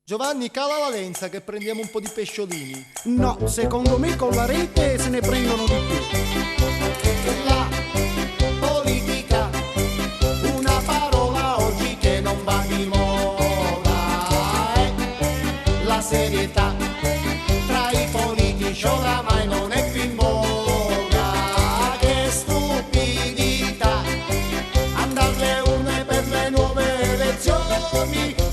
Giovanni, cala la lenza che prendiamo un po' di pesciolini. No, secondo me con la rete se ne prendono di più. La politica, una parola oggi che non va di moda. La serietà tra i politici oramai non è più in voga. Che stupidità, andare alle urne per le nuove elezioni.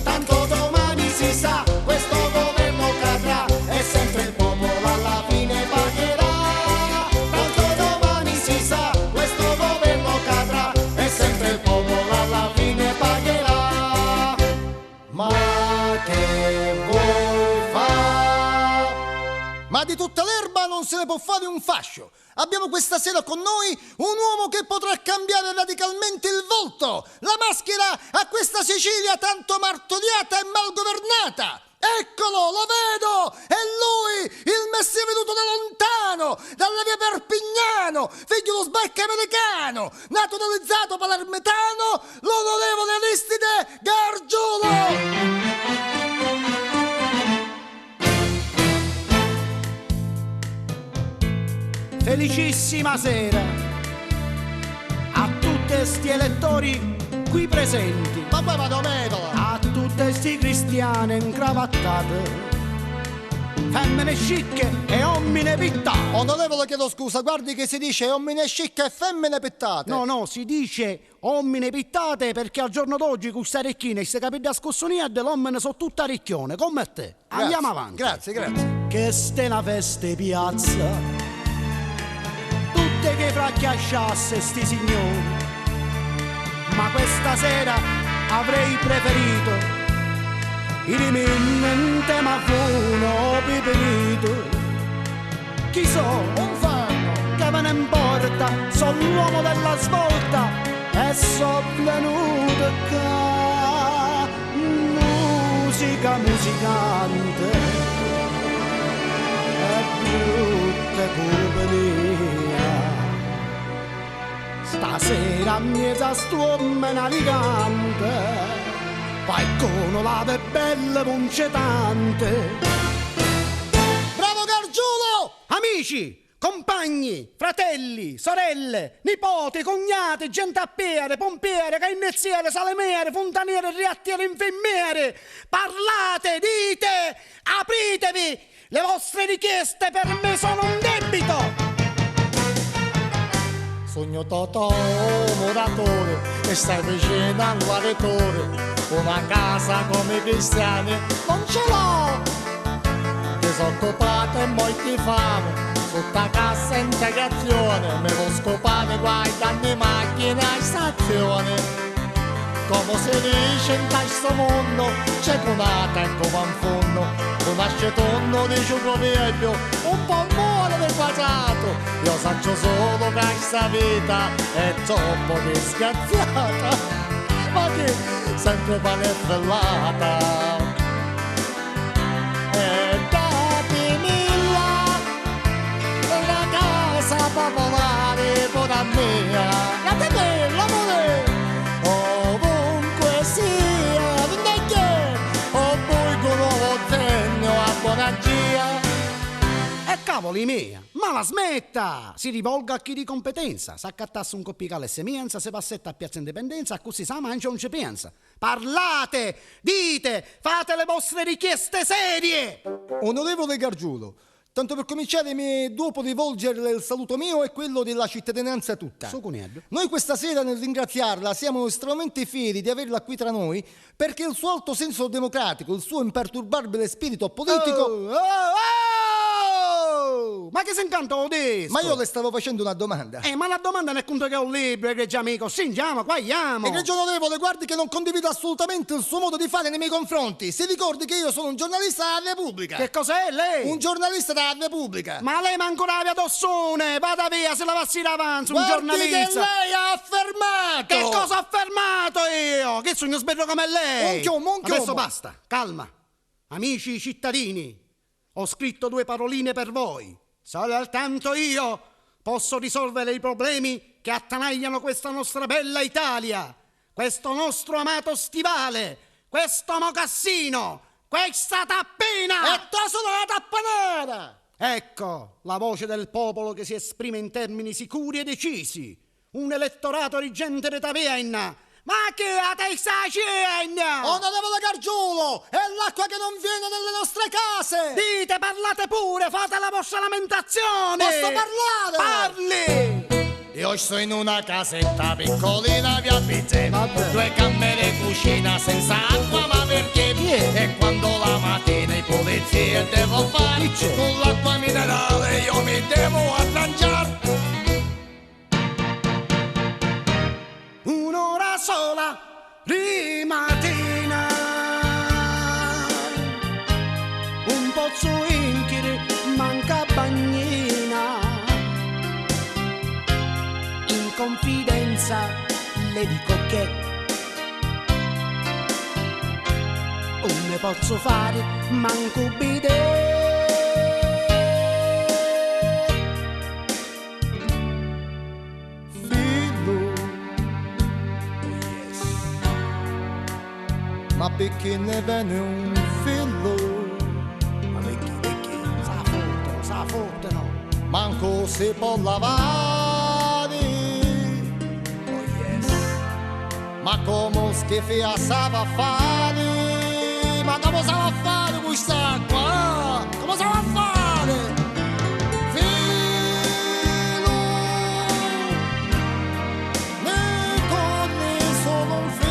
Tanto domani si sa, questo governo cadrà e sempre il popolo alla fine pagherà. Tanto domani si sa, questo governo cadrà e sempre il popolo alla fine pagherà. Ma che vuoi fare? Ma di tutta l'erba non se ne può fare un fascio. Abbiamo questa sera con noi un uomo che potrà cambiare radicalmente il volto, la maschera a questa Sicilia tanto martoriata e mal governata. Eccolo, lo vedo! È lui, il messi venuto da lontano, dalla via Perpignano, figlio dello sbarco americano, naturalizzato palermitano, l'onorevole Aristide Gargiulo! Felicissima sera a tutti sti elettori qui presenti, Ma poi vado metola! a tutte sti cristiane incravattate, femmine scicche e uomini pittate. Onorevole, chiedo scusa, guardi che si dice uomini scicche e femmine pittate. No, si dice uomini pittate perché al giorno d'oggi questa recchina e se capite a scossonia dell'uomine sono tutta ricchione, come te. Grazie, Andiamo avanti. Grazie. Che ste una festa in piazza, tutte che fracchiasciasse sti signori, ma questa sera avrei preferito il rimanente ma funo piperito. Chi so? Un fanno! Che me ne importa, sono l'uomo della svolta e so venuto qua. Musica musicante e brutta compagnia. Stasera miezza stuomme navigante, qualcuno la ve bella punce tante. Bravo Gargiulo! Amici, compagni, fratelli, sorelle, nipoti, cognati, gente a piede, pompiere, carnezziere, salemiere, fontaniere, reattiere, infermiere, parlate, dite, apritevi, le vostre richieste per me sono un debito. Sogno Totò, muratore, e stai vicino al guaritore. Una casa come i cristiani non ce l'ho. Disoccupato e molti fame, tutta cassa integrazione. Me lo scopare guardando in macchina in stazione. Come si dice in questo mondo, c'è conata e come un fondo. Un ascetonno di ciucco vecchio, un polmone del quadrato. Io saggio solo che questa vita è troppo disgraziata, ma che sempre paneffellata. E datemi là la casa popolare pure mia. Datemi l'amore ovunque sia, vineglie o poi con nuovo zegno a buonagia. E cavoli mia, ma la smetta! Si rivolga a chi di competenza, s'accattasse un coppicale semenza, se passetta a Piazza Indipendenza, così sa mangia non ci pensa. Parlate, dite, fate le vostre richieste serie! Onorevole Gargiulo, tanto per cominciare mi dopo rivolgerle il saluto mio e quello della cittadinanza tutta. Su coniaglio. Noi questa sera nel ringraziarla siamo estremamente fieri di averla qui tra noi perché il suo alto senso democratico, il suo imperturbabile spirito politico... Ma che se incanto lo disco? Ma io le stavo facendo una domanda. Ma la domanda non è conto che ho un libro, egregio amico. Singiamo, guaiamo. Egregio onorevole, guardi che non condivido assolutamente il suo modo di fare nei miei confronti. Si ricordi che io sono un giornalista della Repubblica. Che cos'è lei? Un giornalista della Repubblica. Ma lei ma ancora via Dossone, vada via, se la passi davanti, un Guardi giornalista. che lei ha affermato. Che cosa ho affermato io? Che sono sberro come lei? Un chiomo. Adesso basta, calma. Amici cittadini, ho scritto 2 paroline per voi. Soltanto io posso risolvere i problemi che attanagliano questa nostra bella Italia, questo nostro amato stivale, questo mocassino Questa tappina! E te sono la tappa nera! Ecco la voce del popolo che si esprime in termini sicuri e decisi. Un elettorato di gente di taverna. Ma che a te sta facendo? Onorevole Gargiulo, è l'acqua che non viene nelle nostre case! Dite, parlate pure, fate la vostra lamentazione! Posso parlare? Parli! Io sto in una casetta piccolina via Pizzè, Vabbè. 2 camere e cucina senza acqua, ma perché? E quando la mattina i polizie devo fare, con l'acqua minerale io mi devo arrangiare. Un'ora sola rimattina, un pozzo inchiri, manca bagnina. In confidenza le dico che non ne posso fare manco bidet. Ma perché ne viene un fillo? Ma perché? Sa foto, no? Manco si può lavare. Oh yes. Ma come schifi a sava fare? Ma come sa a fare questa qua? Come sa a fare? Filo, ne corre solo un filo.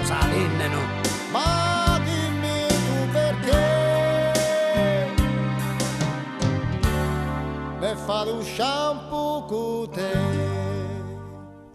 Salenneno. Ma dimmi tu perché per fare un shampoo con te.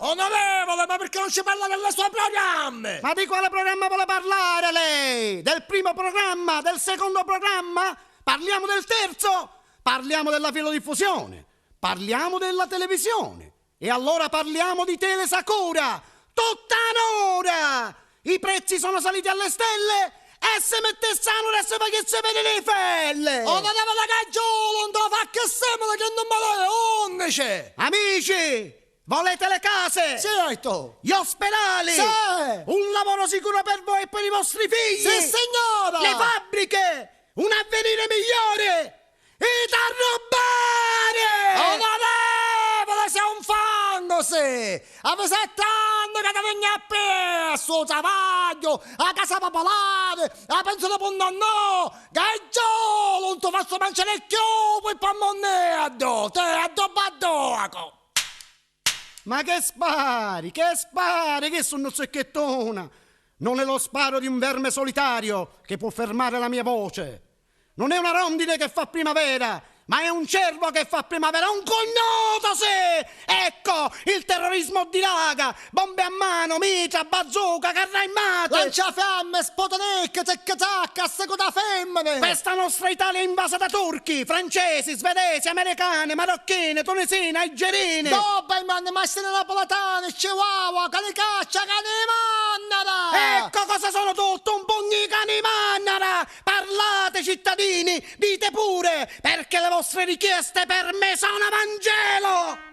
Onorevole, ma perché non ci parla delle sue programme? Ma di quale programma vuole parlare lei? Del primo programma? Del secondo programma? Parliamo del terzo? Parliamo della filodiffusione? Parliamo della televisione? E allora parliamo di Telesacura! Tutta un'ora! I prezzi sono saliti alle stelle e se mettessero adesso perché si vede le felle! Onorevole Gargiulo, non te lo fa che sembra che non me lo undici! Amici! Volete le case? Certo! Gli ospedali? Sì! Un lavoro sicuro per voi e per i vostri figli? Sì, signora! Le fabbriche! Un avvenire migliore! E da rubare! Onorevole, sei un fango, sì! Avete 7 anni che ti vieni a piedi, sul travaglio, a casa popolare, a pensione per un nonno! Gargiulo, non ti faccio mangiare il chiuso e poi monnedo! Te, addobbo addoco! Ma che spari, che sono zecchettona! Non è lo sparo di un verme solitario che può fermare la mia voce. Non è una rondine che fa primavera, ma è un cervo che fa primavera, un cognoto, sì! Ecco, il terrorismo dilaga, bombe a mano, mitra, bazooka, carri armate! Lanciafiamme, spotonecche, zacca, a seconda femmine! Questa nostra Italia è invasa da turchi, francesi, svedesi, americane, marocchine, tunisine, algerine! Doberman, mastine napoletane, chihuahua, canicaccia, canimannara! Ecco cosa sono tutto, un pugno di cani mannara! Parlate cittadini, dite pure, perché le vostre richieste per me sono Vangelo!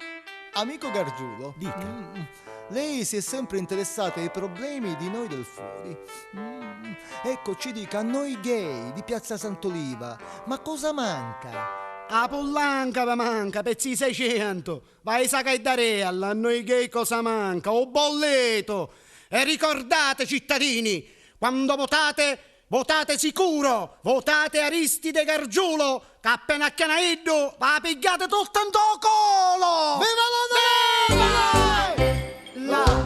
Amico Gargiulo, Dica. lei si è sempre interessato ai problemi di noi del fuori. Ecco, ci dica, a noi gay di Piazza Sant'Oliva, ma cosa manca? A Pollanca vi manca, pezzi di 600, vai sa che dare a noi gay cosa manca, o bolleto! E ricordate cittadini, quando votate sicuro, votate Aristide Gargiulo, che appena acchianaiddo va pigliate tutto in tuo colo! Viva la Viva! La